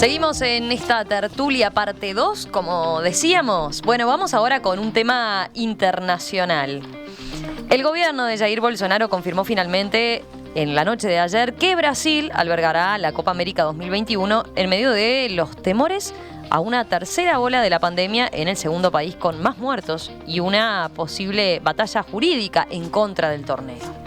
Seguimos en esta tertulia parte 2, como decíamos. Bueno, vamos ahora con un tema internacional. El gobierno de Jair Bolsonaro confirmó finalmente en la noche de ayer que Brasil albergará la Copa América 2021 en medio de los temores a una tercera ola de la pandemia en el segundo país con más muertos y una posible batalla jurídica en contra del torneo.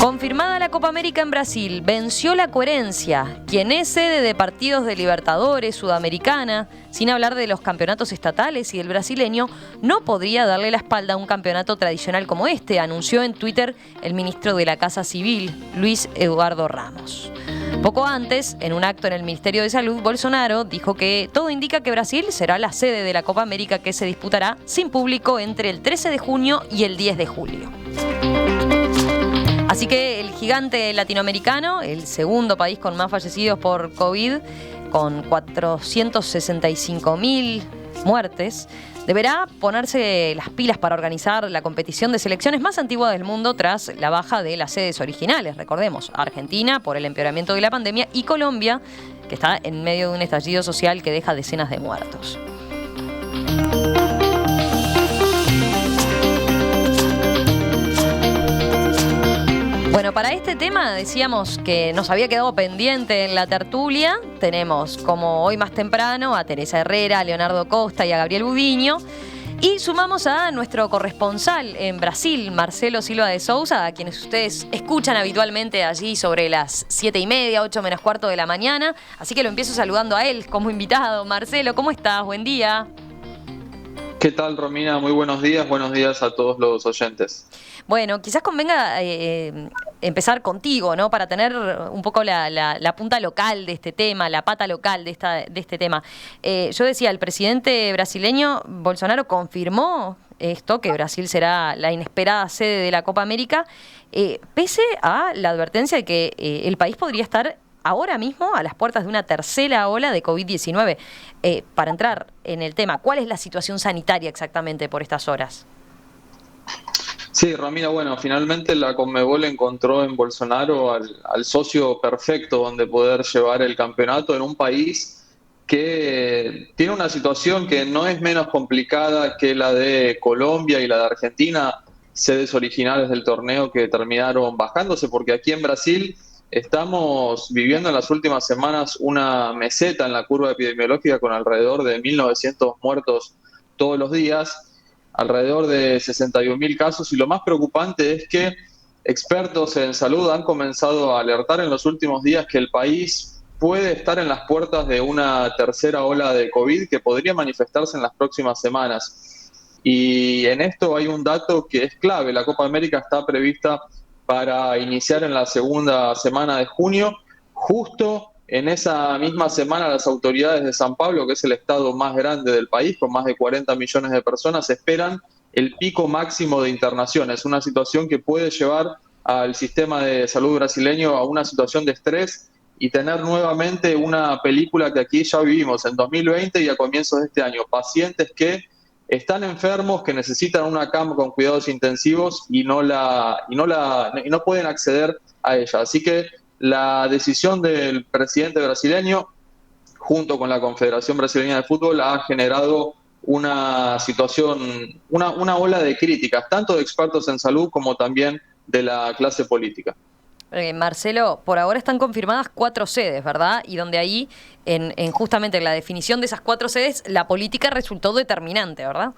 Confirmada la Copa América en Brasil, venció la coherencia, quien es sede de partidos de Libertadores, Sudamericana, sin hablar de los campeonatos estatales y el brasileño, no podría darle la espalda a un campeonato tradicional como este, anunció en Twitter el ministro de la Casa Civil, Luis Eduardo Ramos. Poco antes, en un acto en el Ministerio de Salud, Bolsonaro dijo que todo indica que Brasil será la sede de la Copa América que se disputará sin público entre el 13 de junio y el 10 de julio. Así que el gigante latinoamericano, el segundo país con más fallecidos por COVID, con 465.000 muertes, deberá ponerse las pilas para organizar la competición de selecciones más antigua del mundo tras la baja de las sedes originales. Recordemos, Argentina por el empeoramiento de la pandemia y Colombia, que está en medio de un estallido social que deja decenas de muertos. Bueno, para este tema decíamos que nos había quedado pendiente en la tertulia. Tenemos, como hoy más temprano, a Teresa Herrera, a Leonardo Costa y a Gabriel Budiño. Y sumamos a nuestro corresponsal en Brasil, Marcelo Silva de Souza, a quienes ustedes escuchan habitualmente allí sobre las 7:30, 8 menos cuarto de la mañana. Así que lo empiezo saludando a él como invitado. Marcelo, ¿cómo estás? Buen día. ¿Qué tal, Romina? Muy buenos días a todos los oyentes. Bueno, quizás convenga empezar contigo, ¿no? Para tener un poco la punta local de este tema, la pata local de este tema. Yo decía, el presidente brasileño Bolsonaro confirmó esto, que Brasil será la inesperada sede de la Copa América, pese a la advertencia de que el país podría estar ahora mismo a las puertas de una tercera ola de COVID-19. Para entrar en el tema, ¿cuál es la situación sanitaria exactamente por estas horas? Sí, Romina, bueno, finalmente la Conmebol encontró en Bolsonaro al socio perfecto donde poder llevar el campeonato en un país que tiene una situación que no es menos complicada que la de Colombia y la de Argentina, sedes originales del torneo que terminaron bajándose, porque aquí en Brasil estamos viviendo en las últimas semanas una meseta en la curva epidemiológica con alrededor de 1.900 muertos todos los días, alrededor de 61.000 casos, y lo más preocupante es que expertos en salud han comenzado a alertar en los últimos días que el país puede estar en las puertas de una tercera ola de COVID que podría manifestarse en las próximas semanas. Y en esto hay un dato que es clave: la Copa América está prevista para iniciar en la segunda semana de junio. Justo en esa misma semana las autoridades de San Pablo, que es el estado más grande del país, con más de 40 millones de personas, esperan el pico máximo de internaciones, una situación que puede llevar al sistema de salud brasileño a una situación de estrés y tener nuevamente una película que aquí ya vivimos en 2020 y a comienzos de este año: pacientes que están enfermos, que necesitan una cama con cuidados intensivos y no pueden acceder a ella. Así que la decisión del presidente brasileño, junto con la Confederación Brasileña de Fútbol, ha generado una situación, una ola de críticas, tanto de expertos en salud como también de la clase política. Marcelo, por ahora están confirmadas 4 sedes, ¿verdad? Y donde ahí, en justamente la definición de esas 4 sedes, la política resultó determinante, ¿verdad?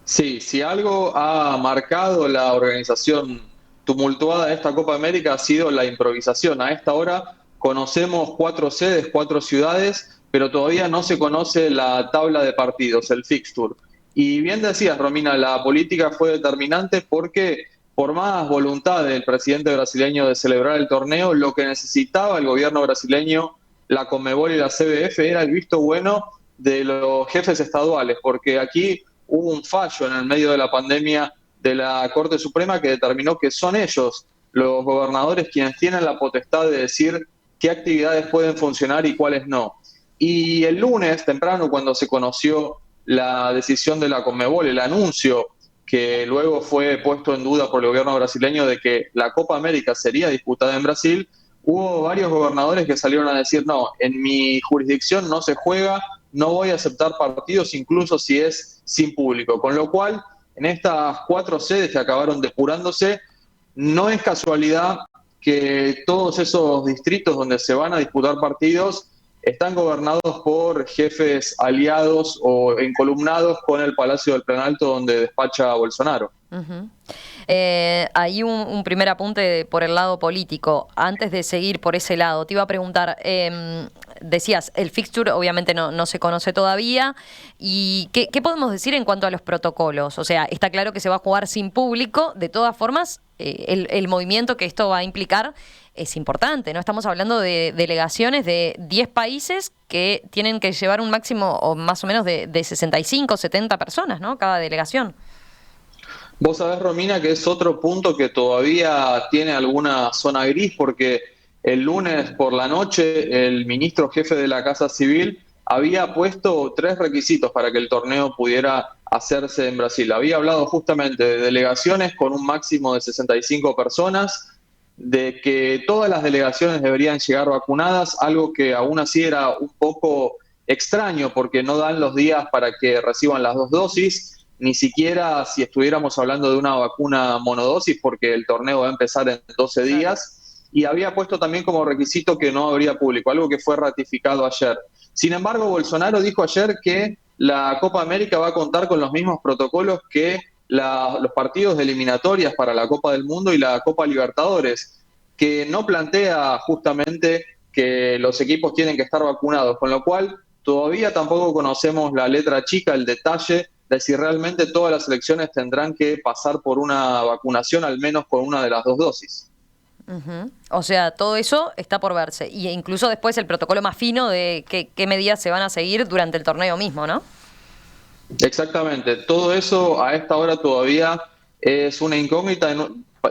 Sí, si algo ha marcado la organización tumultuada de esta Copa América ha sido la improvisación. A esta hora conocemos 4 sedes, 4 ciudades, pero todavía no se conoce la tabla de partidos, el fixture. Y bien decías, Romina, la política fue determinante porque por más voluntad del presidente brasileño de celebrar el torneo, lo que necesitaba el gobierno brasileño, la Conmebol y la CBF, era el visto bueno de los jefes estaduales, porque aquí hubo un fallo en el medio de la pandemia de la Corte Suprema que determinó que son ellos, los gobernadores, quienes tienen la potestad de decir qué actividades pueden funcionar y cuáles no. Y el lunes temprano, cuando se conoció la decisión de la Conmebol, el anuncio que luego fue puesto en duda por el gobierno brasileño de que la Copa América sería disputada en Brasil, hubo varios gobernadores que salieron a decir, no, en mi jurisdicción no se juega, no voy a aceptar partidos, incluso si es sin público. Con lo cual, en estas 4 sedes que acabaron depurándose, no es casualidad que todos esos distritos donde se van a disputar partidos están gobernados por jefes aliados o encolumnados con el Palacio del Planalto donde despacha Bolsonaro. Ujú. Ahí un primer apunte por el lado político. Antes de seguir por ese lado, te iba a preguntar, decías, el fixture obviamente no se conoce todavía. ¿Y qué podemos decir en cuanto a los protocolos? O sea, está claro que se va a jugar sin público. De todas formas, el movimiento que esto va a implicar es importante, ¿no? Estamos hablando de delegaciones de 10 países que tienen que llevar un máximo o más o menos de 65, 70 personas, ¿no? Cada delegación. Vos sabés, Romina, que es otro punto que todavía tiene alguna zona gris, porque el lunes por la noche el ministro jefe de la Casa Civil había puesto 3 requisitos para que el torneo pudiera hacerse en Brasil. Había hablado justamente de delegaciones con un máximo de 65 personas, de que todas las delegaciones deberían llegar vacunadas, algo que aún así era un poco extraño porque no dan los días para que reciban las 2 dosis, ni siquiera si estuviéramos hablando de una vacuna monodosis, porque el torneo va a empezar en 12 Claro. días, y había puesto también como requisito que no habría público, algo que fue ratificado ayer. Sin embargo, Bolsonaro dijo ayer que la Copa América va a contar con los mismos protocolos que los partidos de eliminatorias para la Copa del Mundo y la Copa Libertadores, que no plantea justamente que los equipos tienen que estar vacunados, con lo cual todavía tampoco conocemos la letra chica, el detalle de si realmente todas las selecciones tendrán que pasar por una vacunación, al menos con una de las 2 dosis. Ujú. O sea, todo eso está por verse. Y incluso después el protocolo más fino de qué medidas se van a seguir durante el torneo mismo, ¿no? Exactamente, todo eso a esta hora todavía es una incógnita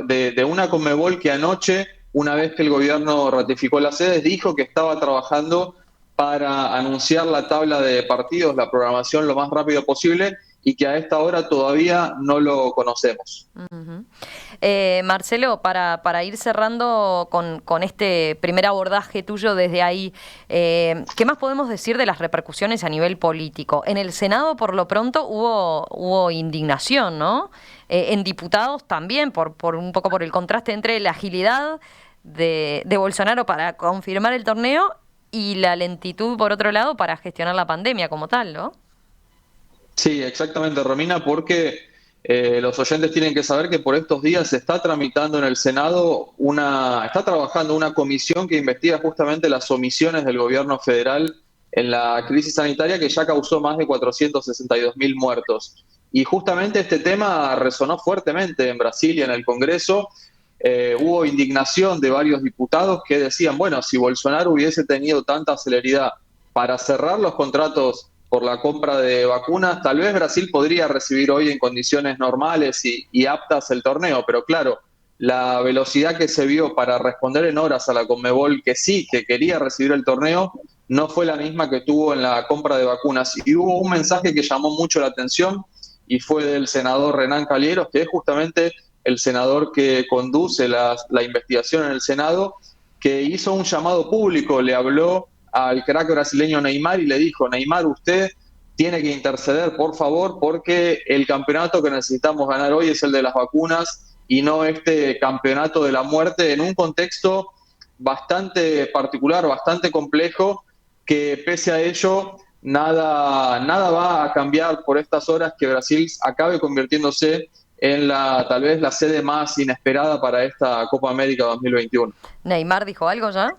de una Conmebol que anoche, una vez que el gobierno ratificó las sedes, dijo que estaba trabajando para anunciar la tabla de partidos, la programación lo más rápido posible y que a esta hora todavía no lo conocemos. Ujú. Marcelo, para ir cerrando con este primer abordaje tuyo desde ahí, ¿qué más podemos decir de las repercusiones a nivel político? En el Senado, por lo pronto, hubo indignación, ¿no? En diputados también, por un poco por el contraste entre la agilidad de Bolsonaro para confirmar el torneo y la lentitud, por otro lado, para gestionar la pandemia como tal, ¿no? Sí, exactamente, Romina, porque los oyentes tienen que saber que por estos días se está tramitando en el Senado está trabajando una comisión que investiga justamente las omisiones del gobierno federal en la crisis sanitaria que ya causó más de 462.000 muertos. Y justamente este tema resonó fuertemente en Brasil y en el Congreso. Hubo indignación de varios diputados que decían, bueno, si Bolsonaro hubiese tenido tanta celeridad para cerrar los contratos por la compra de vacunas, tal vez Brasil podría recibir hoy en condiciones normales y aptas el torneo, pero claro, la velocidad que se vio para responder en horas a la Conmebol que sí, que quería recibir el torneo, no fue la misma que tuvo en la compra de vacunas. Y hubo un mensaje que llamó mucho la atención y fue del senador Renan Calheiros, que es justamente el senador que conduce la investigación en el Senado, que hizo un llamado público, le habló al crack brasileño Neymar y le dijo, Neymar, usted tiene que interceder, por favor, porque el campeonato que necesitamos ganar hoy es el de las vacunas y no este campeonato de la muerte en un contexto bastante particular, bastante complejo, que pese a ello nada va a cambiar por estas horas que Brasil acabe convirtiéndose en tal vez la sede más inesperada para esta Copa América 2021. ¿Neymar dijo algo ya?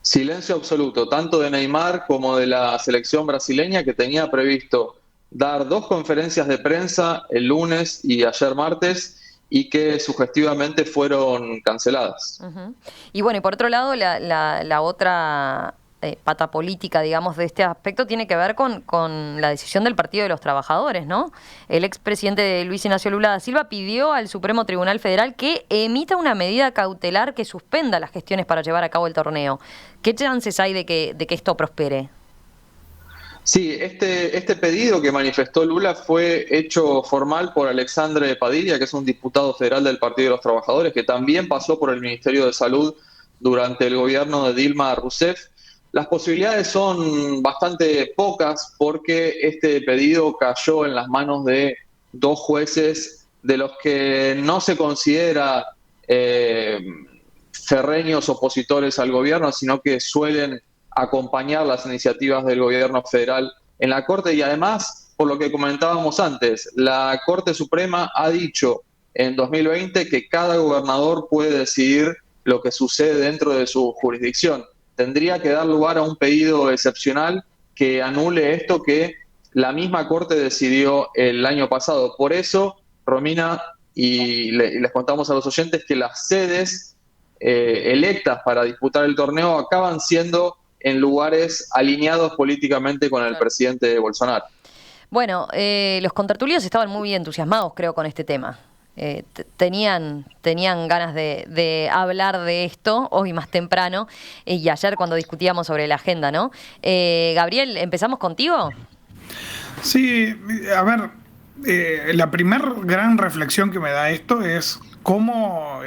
Silencio absoluto, tanto de Neymar como de la selección brasileña, que tenía previsto dar 2 conferencias de prensa el lunes y ayer martes y que sugestivamente fueron canceladas. Ujú. Y bueno, y por otro lado, la otra pata política, digamos, de este aspecto tiene que ver con la decisión del Partido de los Trabajadores, ¿no? El expresidente Luis Ignacio Lula da Silva pidió al Supremo Tribunal Federal que emita una medida cautelar que suspenda las gestiones para llevar a cabo el torneo. ¿Qué chances hay de que esto prospere? Sí, este pedido que manifestó Lula fue hecho formal por Alexandre Padilla, que es un diputado federal del Partido de los Trabajadores, que también pasó por el Ministerio de Salud durante el gobierno de Dilma Rousseff. Las posibilidades son bastante pocas porque este pedido cayó en las manos de dos jueces de los que no se considera ferreños opositores al gobierno, sino que suelen acompañar las iniciativas del gobierno federal en la Corte. Y además, por lo que comentábamos antes, la Corte Suprema ha dicho en 2020 que cada gobernador puede decidir lo que sucede dentro de su jurisdicción. Tendría que dar lugar a un pedido excepcional que anule esto que la misma Corte decidió el año pasado. Por eso, Romina, y les contamos a los oyentes que las sedes electas para disputar el torneo acaban siendo en lugares alineados políticamente con el presidente Bolsonaro. Bueno, los contertulios estaban muy entusiasmados, creo, con este tema. Tenían ganas de hablar de esto hoy más temprano y ayer cuando discutíamos sobre la agenda, ¿no? Gabriel, ¿empezamos contigo? Sí, a ver, la primera gran reflexión que me da esto es cómo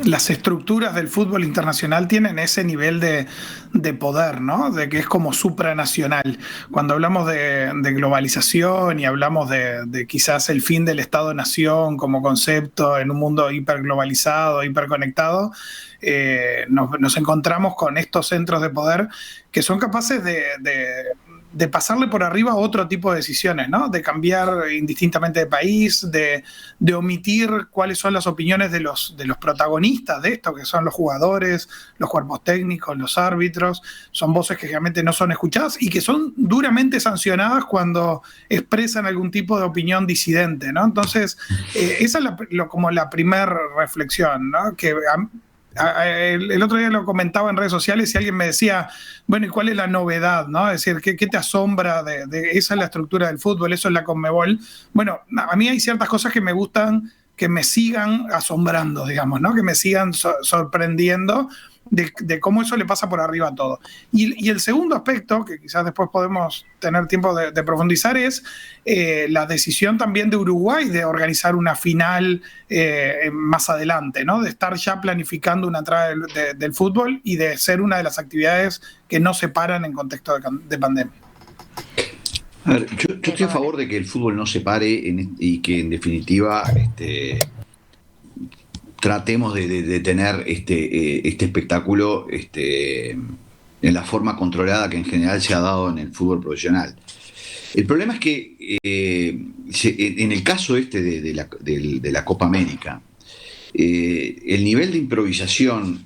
las estructuras del fútbol internacional tienen ese nivel de poder, ¿no? De que es como supranacional. Cuando hablamos de globalización y hablamos de quizás el fin del Estado-nación como concepto en un mundo hiperglobalizado, hiperconectado, nos encontramos con estos centros de poder que son capaces de pasarle por arriba otro tipo de decisiones, ¿no? De cambiar indistintamente de país, de omitir cuáles son las opiniones de los protagonistas de esto, que son los jugadores, los cuerpos técnicos, los árbitros. Son voces que realmente no son escuchadas y que son duramente sancionadas cuando expresan algún tipo de opinión disidente, ¿no? Entonces, esa es como la primera reflexión, ¿no? Que el otro día lo comentaba en redes sociales y alguien me decía, bueno, ¿y cuál es la novedad? ¿No? Es decir, ¿qué te asombra de esa es la estructura del fútbol, eso es la Conmebol? Bueno, a mí hay ciertas cosas que me gustan que me sigan asombrando, digamos, ¿no? Que me sigan sorprendiendo de cómo eso le pasa por arriba a todo. Y el segundo aspecto, que quizás después podemos tener tiempo de profundizar, es la decisión también de Uruguay de organizar una final más adelante, ¿no? De estar ya planificando una entrada del fútbol y de ser una de las actividades que no se paran en contexto de pandemia. A ver, yo estoy a favor de que el fútbol no se pare y que en definitiva tratemos de tener este espectáculo en la forma controlada que en general se ha dado en el fútbol profesional. El problema es que en el caso de la Copa América, el nivel de improvisación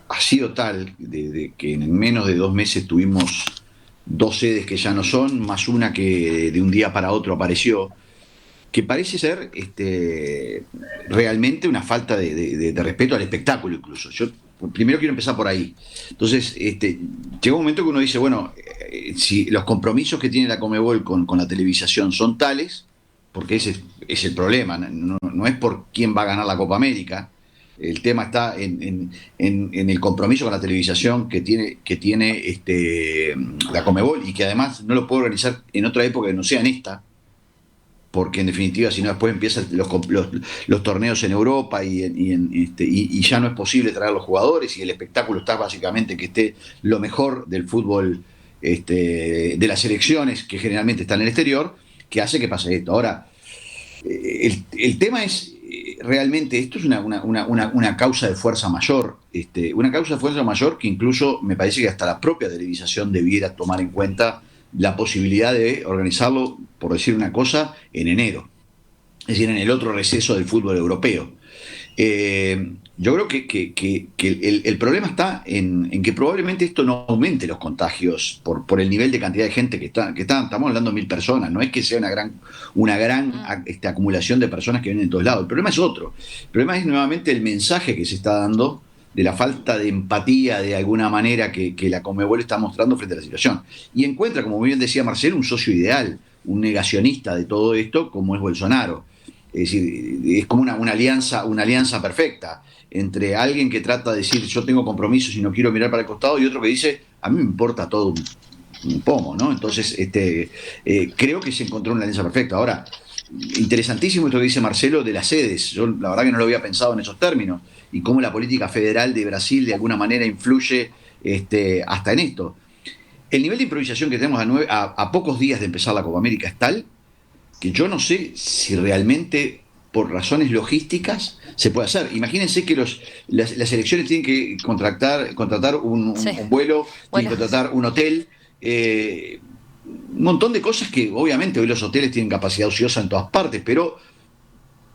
ha sido tal de que en menos de 2 meses tuvimos 2 sedes que ya no son, más una que de un día para otro apareció, que parece ser realmente una falta de respeto al espectáculo incluso. Yo primero quiero empezar por ahí. Entonces, llega un momento que uno dice, bueno, si los compromisos que tiene la Conmebol con la televisación son tales, porque ese es el problema, no es por quién va a ganar la Copa América, el tema está en el compromiso con la televisación que tiene la Conmebol y que además no lo puede organizar en otra época que no sea en esta, porque en definitiva si no después empiezan los torneos en Europa y ya no es posible traer los jugadores y el espectáculo está básicamente que esté lo mejor del fútbol de las selecciones que generalmente están en el exterior, que hace que pase esto. Ahora, el tema es realmente, esto es una causa de fuerza mayor, una causa de fuerza mayor que incluso me parece que hasta la propia televisación debiera tomar en cuenta la posibilidad de organizarlo, por decir una cosa, en enero, es decir, en el otro receso del fútbol europeo. Yo creo que el problema está en que probablemente esto no aumente los contagios por el nivel de cantidad de gente que está, estamos hablando de 1.000 personas, no es que sea una gran acumulación de personas que vienen de todos lados. El problema es otro. El problema es nuevamente el mensaje que se está dando de la falta de empatía de alguna manera que la Conmebol está mostrando frente a la situación. Y encuentra, como bien decía Marcelo, un socio ideal, un negacionista de todo esto, como es Bolsonaro. Es decir, es como una alianza perfecta entre alguien que trata de decir yo tengo compromisos y no quiero mirar para el costado y otro que dice a mí me importa todo un pomo, ¿no? Entonces creo que se encontró una alianza perfecta. Ahora, interesantísimo esto que dice Marcelo de las sedes. Yo la verdad que no lo había pensado en esos términos y cómo la política federal de Brasil de alguna manera influye hasta en esto. El nivel de improvisación que tenemos a pocos días de empezar la Copa América es tal que yo no sé si realmente por razones logísticas se puede hacer. Imagínense que las elecciones tienen que contratar un vuelo, tienen que contratar un hotel, un montón de cosas que obviamente hoy los hoteles tienen capacidad ociosa en todas partes, pero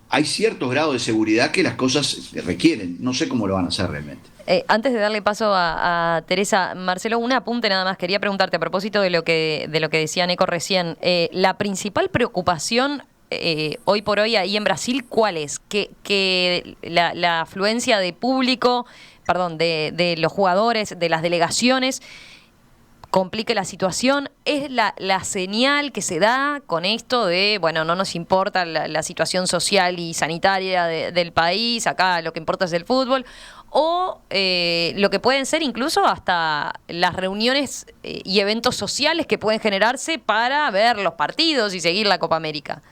hay ciertos grados de seguridad que las cosas requieren. No sé cómo lo van a hacer realmente. Antes de darle paso a Teresa, Marcelo, un apunte nada más. Quería preguntarte a propósito de lo que decía Neco recién. La principal preocupación hoy por hoy ahí en Brasil, ¿cuál es? Que la afluencia de público, de los jugadores, de las delegaciones, complique la situación. ¿Es la señal que se da con esto de, bueno, no nos importa la situación social y sanitaria del país, acá lo que importa es el fútbol? O lo que pueden ser incluso hasta las reuniones y eventos sociales que pueden generarse para ver los partidos y seguir la Copa América.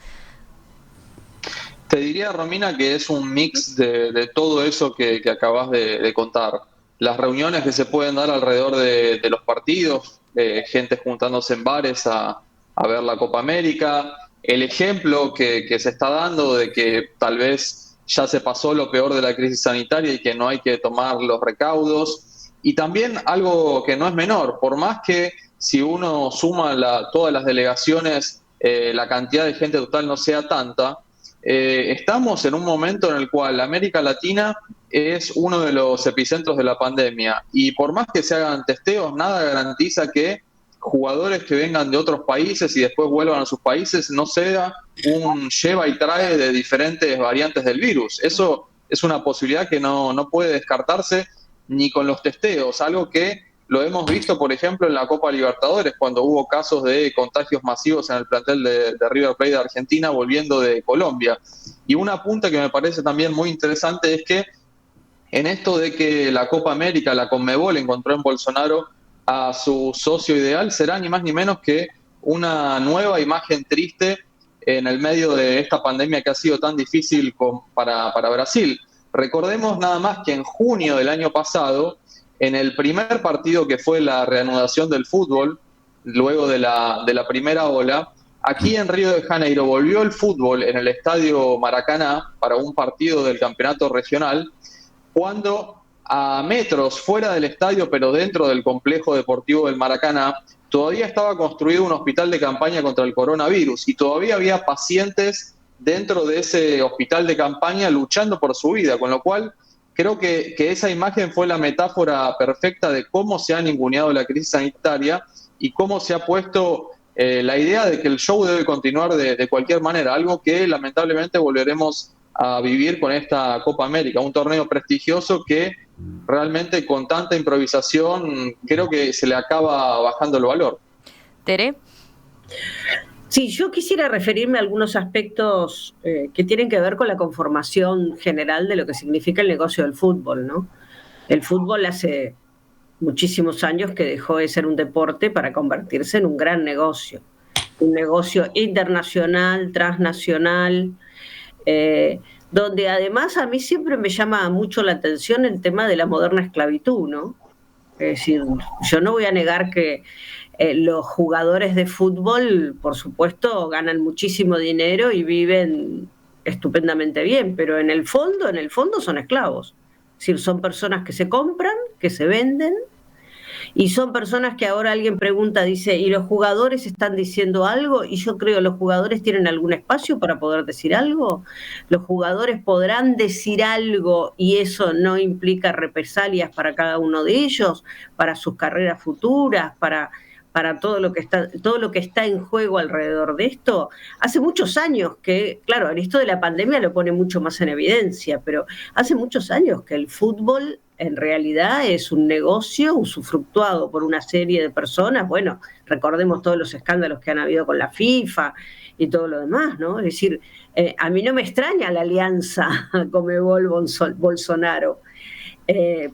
Te diría, Romina, que es un mix de todo eso que acabas de contar. Las reuniones que se pueden dar alrededor de los partidos, gente juntándose en bares a ver la Copa América, el ejemplo que se está dando de que tal vez ya se pasó lo peor de la crisis sanitaria y que no hay que tomar los recaudos, y también algo que no es menor, por más que si uno suma todas las delegaciones, la cantidad de gente total no sea tanta, estamos en un momento en el cual América Latina es uno de los epicentros de la pandemia y por más que se hagan testeos, nada garantiza que jugadores que vengan de otros países y después vuelvan a sus países no sea un lleva y trae de diferentes variantes del virus. Eso es una posibilidad que no puede descartarse ni con los testeos, algo que lo hemos visto, por ejemplo, en la Copa Libertadores, cuando hubo casos de contagios masivos en el plantel de River Plate de Argentina volviendo de Colombia. Y un apunte que me parece también muy interesante es que en esto de que la Copa América, la Conmebol, encontró en Bolsonaro a su socio ideal, será ni más ni menos que una nueva imagen triste en el medio de esta pandemia que ha sido tan difícil para Brasil. Recordemos nada más que en junio del año pasado, en el primer partido que fue la reanudación del fútbol, luego de la primera ola, aquí en Río de Janeiro volvió el fútbol en el estadio Maracaná para un partido del campeonato regional, cuando a metros fuera del estadio, pero dentro del complejo deportivo del Maracaná, todavía estaba construido un hospital de campaña contra el coronavirus y todavía había pacientes dentro de ese hospital de campaña luchando por su vida, con lo cual creo que esa imagen fue la metáfora perfecta de cómo se ha ninguneado la crisis sanitaria y cómo se ha puesto la idea de que el show debe continuar de cualquier manera, algo que lamentablemente volveremos a vivir con esta Copa América, un torneo prestigioso que realmente con tanta improvisación creo que se le acaba bajando el valor. ¿Tere? Sí, yo quisiera referirme a algunos aspectos que tienen que ver con la conformación general de lo que significa el negocio del fútbol, ¿no? El fútbol hace muchísimos años que dejó de ser un deporte para convertirse en un gran negocio. Un negocio internacional, transnacional, donde además a mí siempre me llama mucho la atención el tema de la moderna esclavitud, ¿no? Es decir, yo no voy a negar que los jugadores de fútbol, por supuesto, ganan muchísimo dinero y viven estupendamente bien, pero en el fondo son esclavos. Es decir, son personas que se compran, que se venden, y son personas que ahora alguien pregunta, dice, ¿y los jugadores están diciendo algo? Y yo creo, ¿los jugadores tienen algún espacio para poder decir algo? ¿Los jugadores podrán decir algo y eso no implica represalias para cada uno de ellos, para sus carreras futuras, para todo lo que está en juego alrededor de esto? Hace muchos años que, claro, esto de la pandemia lo pone mucho más en evidencia, pero hace muchos años que el fútbol en realidad es un negocio usufructuado por una serie de personas. Bueno, recordemos todos los escándalos que han habido con la FIFA y todo lo demás, ¿no? Es decir, a mí no me extraña la alianza Conmebol-Bolsonaro,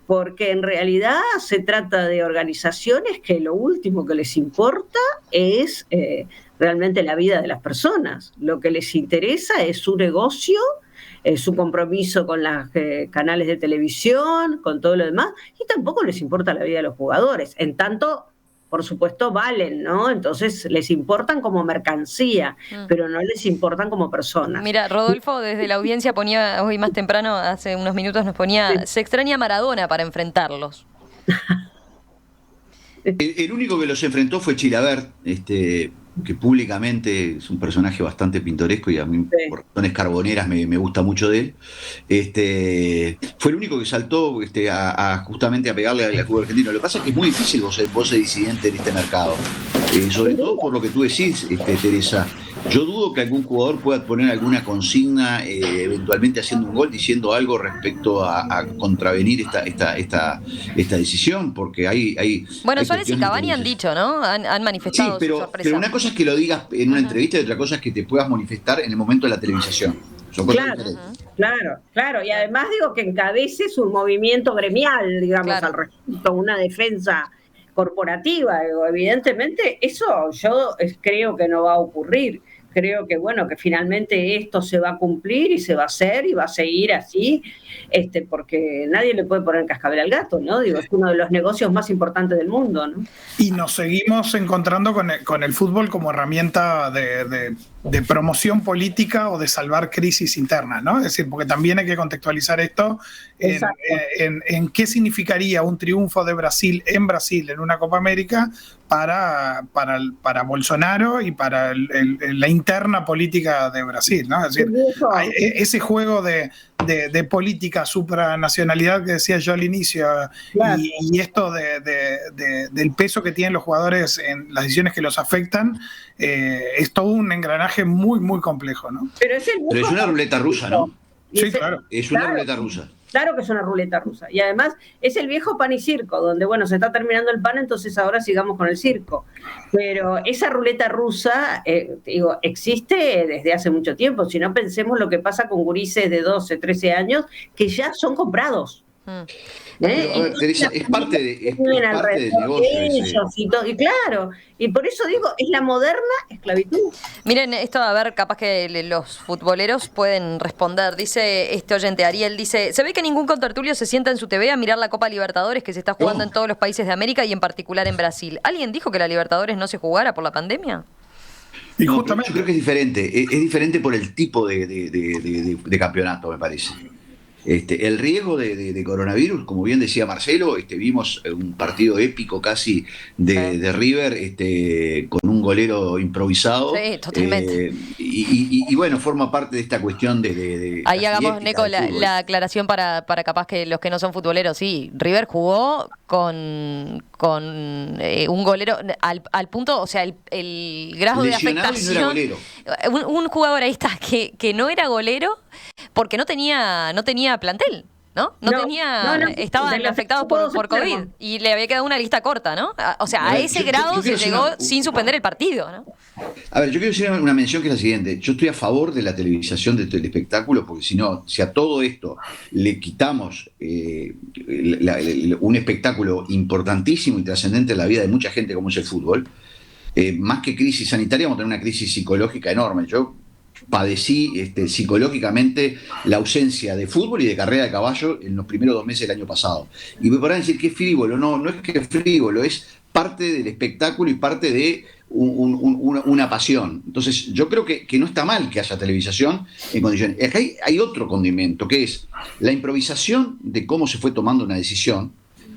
porque en realidad se trata de organizaciones que lo último que les importa es realmente la vida de las personas. Lo que les interesa es su negocio, su compromiso con los canales de televisión, con todo lo demás, y tampoco les importa la vida de los jugadores. En tanto, por supuesto, valen, ¿no? Entonces les importan como mercancía, pero no les importan como personas. Mira, Rodolfo desde la audiencia ponía, hoy más temprano, hace unos minutos nos ponía, se extraña a Maradona para enfrentarlos. El único que los enfrentó fue Chilavert, que públicamente es un personaje bastante pintoresco y a mí por razones carboneras me gusta mucho de él. Fue el único que saltó justamente a pegarle al fútbol argentino. Lo que pasa es que es muy difícil vos ser disidente en este mercado, sobre todo por lo que tú decís, Teresa. Yo dudo que algún jugador pueda poner alguna consigna, eventualmente haciendo un gol, diciendo algo respecto a contravenir esta decisión, porque hay bueno, hay Suárez y Cavani han dicho, ¿no? Han manifestado sí, su sorpresa. pero una cosa es que lo digas en una entrevista y otra cosa es que te puedas manifestar en el momento de la televisación. Son cosas diferentes. Claro. Y además digo que encabeces un movimiento gremial, digamos, al respecto, una defensa corporativa. Evidentemente, eso yo creo que no va a ocurrir. Creo que, bueno, que finalmente esto se va a cumplir y se va a hacer y va a seguir así, porque nadie le puede poner cascabel al gato, ¿no? Digo, es uno de los negocios más importantes del mundo, ¿no? Y nos seguimos encontrando con el fútbol como herramienta de promoción política o de salvar crisis internas, ¿no? Es decir, porque también hay que contextualizar esto en qué significaría un triunfo de Brasil en una Copa América para Bolsonaro y para la interna política de Brasil, ¿no? Es decir, hay ese juego de política, supranacionalidad que decía yo al inicio, claro. y esto del peso que tienen los jugadores en las decisiones que los afectan, es todo un engranaje muy, muy complejo, ¿no? Pero es una ruleta rusa, ¿no? Sí, claro. Es una ruleta rusa. Claro que es una ruleta rusa. Y además es el viejo pan y circo, donde, bueno, se está terminando el pan, entonces ahora sigamos con el circo. Pero esa ruleta rusa, existe desde hace mucho tiempo. Si no, pensemos lo que pasa con gurises de 12, 13 años que ya son comprados. Teresa, es parte del negocio. Y claro, y por eso digo, es la moderna esclavitud. Miren, esto, a ver, capaz que los futboleros pueden responder. Dice este oyente, Ariel, dice, se ve que ningún contertulio se sienta en su TV a mirar la Copa Libertadores que se está jugando en todos los países de América y en particular en Brasil. ¿Alguien dijo que la Libertadores no se jugara por la pandemia? Y justamente, yo creo que es diferente. Es diferente por el tipo de campeonato, me parece. El riesgo de coronavirus, como bien decía Marcelo, vimos un partido épico casi de River, con un golero improvisado. Sí, totalmente. Y bueno, forma parte de esta cuestión de ahí hagamos, Neco, la aclaración para capaz que los que no son futboleros. Sí, River jugó con un golero al punto, o sea, el grado lesionado de afectación. Y no era golero. Un jugador ahí está que no era golero porque no tenía plantel, ¿no? Estaban afectados por COVID y le había quedado una lista corta, ¿no? O sea, a ese grado se llegó sin suspender el partido, ¿no? A ver, yo quiero hacer una mención que es la siguiente. Yo estoy a favor de la televisación del espectáculo, porque si a todo esto le quitamos un espectáculo importantísimo y trascendente en la vida de mucha gente como es el fútbol, más que crisis sanitaria vamos a tener una crisis psicológica enorme. Yo padecí psicológicamente la ausencia de fútbol y de carrera de caballo en los primeros 2 meses del año pasado. Y me podrán decir que es frívolo. No es que es frívolo, es parte del espectáculo y parte de una pasión. Entonces yo creo que no está mal que haya televisación en condiciones. Acá hay otro condimento, que es la improvisación de cómo se fue tomando una decisión.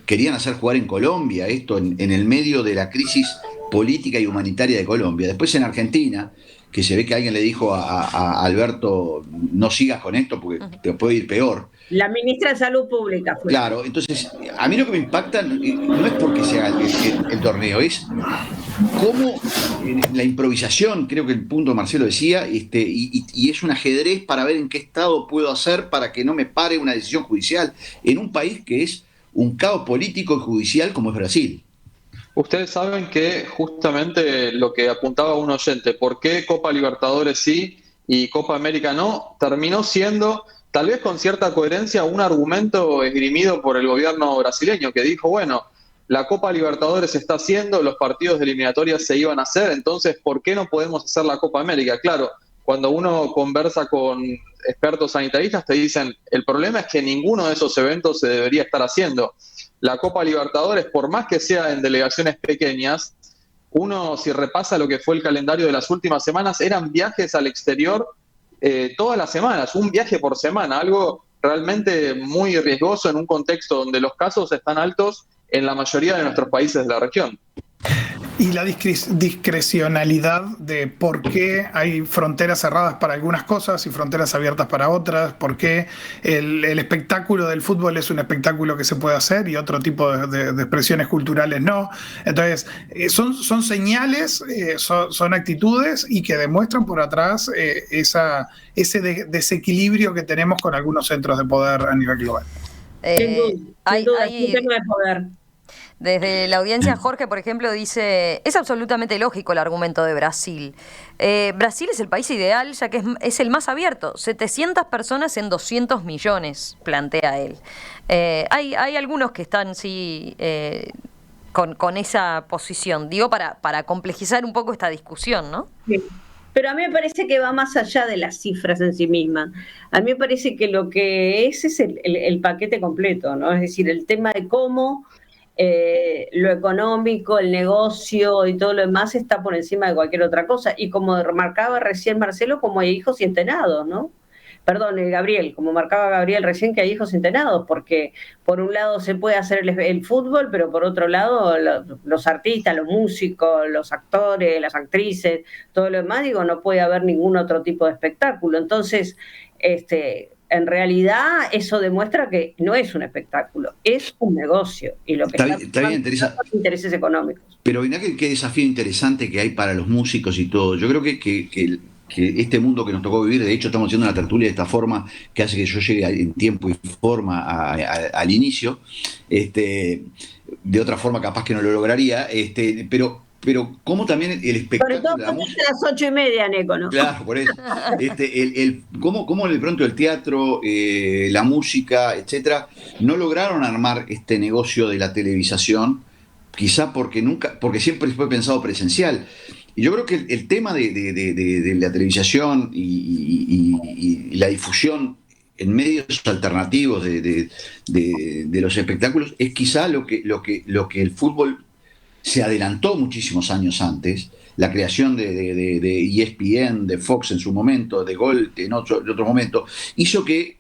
Querían hacer jugar en Colombia esto en el medio de la crisis política y humanitaria de Colombia. Después en Argentina, que se ve que alguien le dijo a Alberto, no sigas con esto porque te puede ir peor. La ministra de Salud Pública fue. Claro, entonces, a mí lo que me impacta no es porque se haga el torneo, es cómo la improvisación, creo que el punto Marcelo decía, y es un ajedrez para ver en qué estado puedo hacer para que no me pare una decisión judicial en un país que es un caos político y judicial como es Brasil. Ustedes saben que justamente lo que apuntaba un oyente, ¿por qué Copa Libertadores sí y Copa América no? Terminó siendo, tal vez con cierta coherencia, un argumento esgrimido por el gobierno brasileño que dijo, bueno, la Copa Libertadores se está haciendo, los partidos de eliminatorias se iban a hacer, entonces, ¿por qué no podemos hacer la Copa América? Claro, cuando uno conversa con expertos sanitaristas te dicen, el problema es que ninguno de esos eventos se debería estar haciendo. La Copa Libertadores, por más que sea en delegaciones pequeñas, uno, si repasa lo que fue el calendario de las últimas semanas, eran viajes al exterior todas las semanas, un viaje por semana, algo realmente muy riesgoso en un contexto donde los casos están altos en la mayoría de nuestros países de la región. Y la discrecionalidad de por qué hay fronteras cerradas para algunas cosas y fronteras abiertas para otras, por qué el espectáculo del fútbol es un espectáculo que se puede hacer y otro tipo de expresiones culturales no. Entonces, son señales, son actitudes y que demuestran por atrás ese desequilibrio que tenemos con algunos centros de poder a nivel global. Sin duda, es un tema de poder. Desde la audiencia, Jorge, por ejemplo, dice, es absolutamente lógico el argumento de Brasil. Brasil es el país ideal, ya que es el más abierto. 700 personas en 200 millones, plantea él. Hay algunos que están, sí, con esa posición. Digo, para complejizar un poco esta discusión, ¿no? Sí. Pero a mí me parece que va más allá de las cifras en sí mismas. A mí me parece que lo que es el paquete completo, ¿no? Es decir, el tema de cómo lo económico, el negocio y todo lo demás está por encima de cualquier otra cosa. Y como remarcaba recién Marcelo, como hay hijos y entenados, ¿no? Perdón, Gabriel, como marcaba Gabriel recién, que hay hijos entenados, porque por un lado se puede hacer el fútbol, pero por otro lado los artistas, los músicos, los actores, las actrices, todo lo demás, digo, no puede haber ningún otro tipo de espectáculo. Entonces, en realidad eso demuestra que no es un espectáculo, es un negocio. Y lo que está bien, Teresa, son intereses económicos. Pero mirá qué desafío interesante que hay para los músicos y todo. Yo creo que este mundo que nos tocó vivir, de hecho estamos haciendo una tertulia de esta forma que hace que yo llegue en tiempo y forma al inicio, de otra forma capaz que no lo lograría, pero como también el espectáculo... Sobre todo a las 8:30, Neco, ¿no? Claro, por eso. Cómo de pronto el teatro, la música, etcétera, no lograron armar este negocio de la televisación, quizá porque siempre fue pensado presencial. Y yo creo que el tema de la televisación y la difusión en medios alternativos de los espectáculos es quizá lo que el fútbol se adelantó muchísimos años antes. La creación de ESPN, de Fox en su momento, de Gol en otro momento, hizo que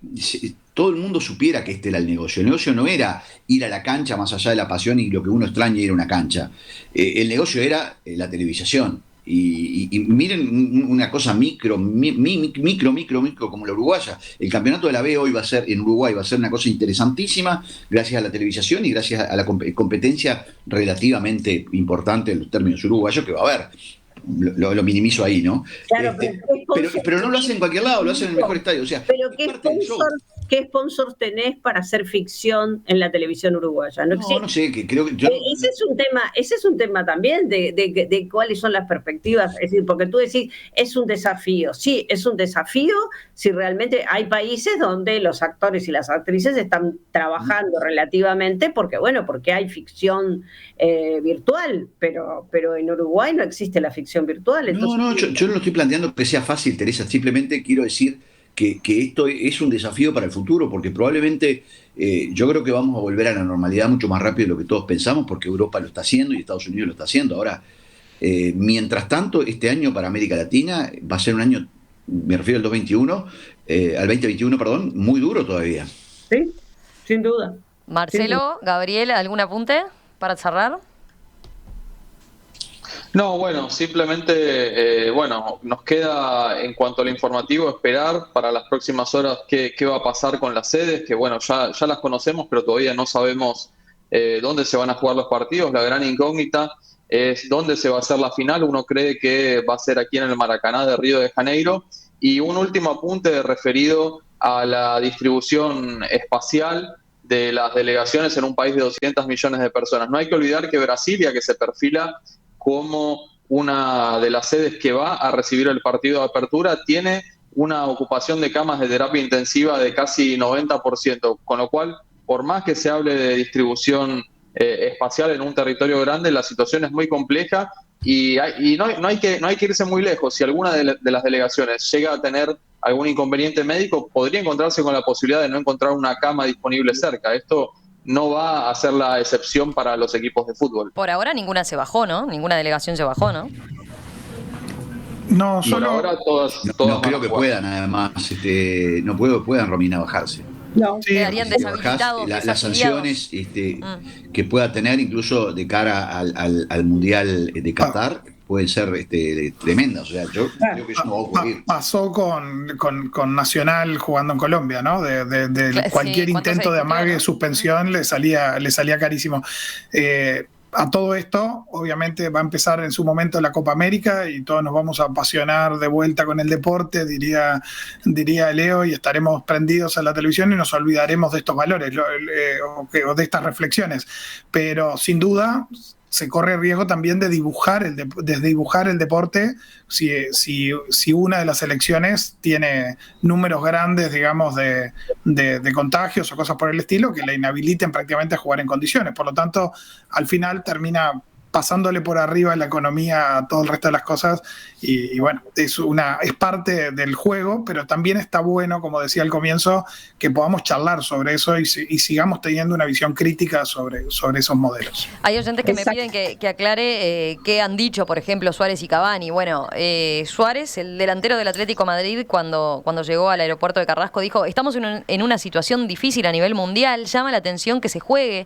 todo el mundo supiera que este era el negocio. El negocio no era ir a la cancha más allá de la pasión y lo que uno extraña ir a una cancha. El negocio era la televisación. Y miren una cosa micro como la uruguaya. El campeonato de la B hoy en Uruguay va a ser una cosa interesantísima gracias a la televisación y gracias a la competencia relativamente importante en los términos uruguayos que va a haber. Lo minimizo ahí, ¿no? Claro, pero no lo hacen en cualquier lado, lo hacen en el mejor estadio. O sea, pero ¿qué sponsor tenés para hacer ficción en la televisión uruguaya? No sé, que creo que ese es un tema también de cuáles son las perspectivas. Es decir, porque tú decís, es un desafío. Sí, es un desafío si realmente hay países donde los actores y las actrices están trabajando relativamente, porque hay ficción virtual, pero en Uruguay no existe la ficción virtual. Entonces, yo no estoy planteando que sea fácil, Teresa, simplemente quiero decir que esto es un desafío para el futuro, porque probablemente yo creo que vamos a volver a la normalidad mucho más rápido de lo que todos pensamos, porque Europa lo está haciendo y Estados Unidos lo está haciendo. Ahora, mientras tanto, este año para América Latina va a ser un año, me refiero al 2021, perdón, muy duro todavía. Sí, sin duda. Marcelo, Gabriel, ¿algún apunte para cerrar? No, bueno, simplemente, nos queda en cuanto al informativo esperar para las próximas horas qué va a pasar con las sedes, que ya las conocemos, pero todavía no sabemos dónde se van a jugar los partidos. La gran incógnita es dónde se va a hacer la final. Uno cree que va a ser aquí en el Maracaná de Río de Janeiro. Y un último apunte referido a la distribución espacial de las delegaciones en un país de 200 millones de personas. No hay que olvidar que Brasilia, que se perfila como una de las sedes que va a recibir el partido de apertura, tiene una ocupación de camas de terapia intensiva de casi 90%, con lo cual, por más que se hable de distribución espacial en un territorio grande, la situación es muy compleja y no hay que irse muy lejos. Si alguna de las delegaciones llega a tener algún inconveniente médico, podría encontrarse con la posibilidad de no encontrar una cama disponible cerca. Esto no va a ser la excepción para los equipos de fútbol. Por ahora ninguna se bajó, ¿no? Ninguna delegación se bajó, ¿no? No, Por ahora todas no creo que puedan, además, no puedan, Romina, bajarse. No. Sí, Quedarían deshabilitados, las sanciones que pueda tener incluso de cara al Mundial de Qatar pueden ser tremendas. O sea, yo creo que eso no va a ocurrir. Pasó con Nacional jugando en Colombia, ¿no? De cualquier sí, intento de amague, ¿no? Suspensión, le salía carísimo. A todo esto, obviamente, va a empezar en su momento la Copa América y todos nos vamos a apasionar de vuelta con el deporte, diría Leo, y estaremos prendidos a la televisión y nos olvidaremos de estos valores o de estas reflexiones. Pero sin duda se corre el riesgo también de desdibujar el deporte si una de las selecciones tiene números grandes, digamos, de contagios o cosas por el estilo que la inhabiliten prácticamente a jugar en condiciones. Por lo tanto, al final termina pasándole por arriba la economía a todo el resto de las cosas y bueno, es parte del juego, pero también está bueno, como decía al comienzo, que podamos charlar sobre eso y sigamos teniendo una visión crítica sobre esos modelos. Hay oyentes que me piden que aclare qué han dicho, por ejemplo, Suárez y Cavani. Bueno, Suárez, el delantero del Atlético Madrid, cuando llegó al aeropuerto de Carrasco, dijo: estamos en una situación difícil a nivel mundial, llama la atención que se juegue.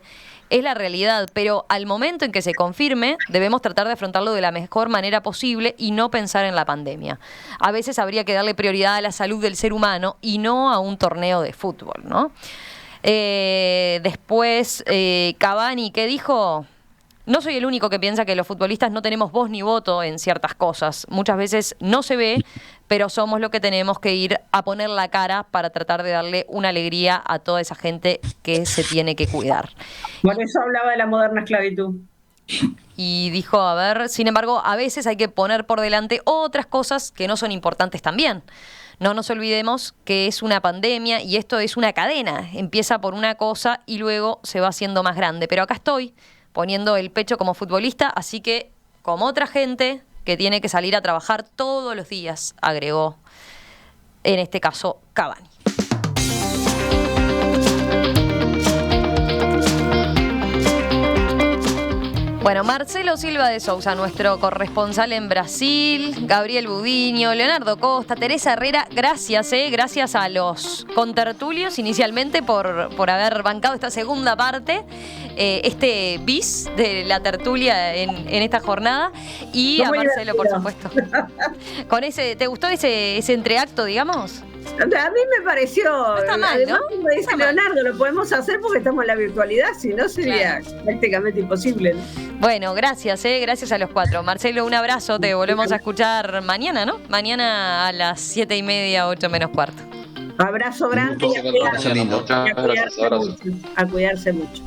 Es la realidad, pero al momento en que se confirme, debemos tratar de afrontarlo de la mejor manera posible y no pensar en la pandemia. A veces habría que darle prioridad a la salud del ser humano y no a un torneo de fútbol, ¿no? Después, Cavani, ¿qué dijo? No soy el único que piensa que los futbolistas no tenemos voz ni voto en ciertas cosas. Muchas veces no se ve, pero somos los que tenemos que ir a poner la cara para tratar de darle una alegría a toda esa gente que se tiene que cuidar. Por eso hablaba de la moderna esclavitud. Y dijo, a ver, sin embargo, a veces hay que poner por delante otras cosas que no son importantes también. No nos olvidemos que es una pandemia y esto es una cadena. Empieza por una cosa y luego se va haciendo más grande. Pero acá estoy poniendo el pecho como futbolista, así que como otra gente que tiene que salir a trabajar todos los días, agregó, en este caso, Cavani. Bueno, Marcelo Silva de Sousa, nuestro corresponsal en Brasil, Gabriel Budiño, Leonardo Costa, Teresa Herrera, gracias a los contertulios inicialmente por haber bancado esta segunda parte, este bis de la tertulia en esta jornada, y a Marcelo, por supuesto. ¿Te gustó ese entreacto, digamos? A mí me pareció. No está mal, además, ¿no? como dice Leonardo, lo podemos hacer porque estamos en la virtualidad, si no sería prácticamente imposible, ¿no? Bueno, gracias a los cuatro. Marcelo, un abrazo, te volvemos a escuchar mañana, ¿no? Mañana a las 7:30, 8 menos cuarto. Abrazo grande y a cuidarse mucho.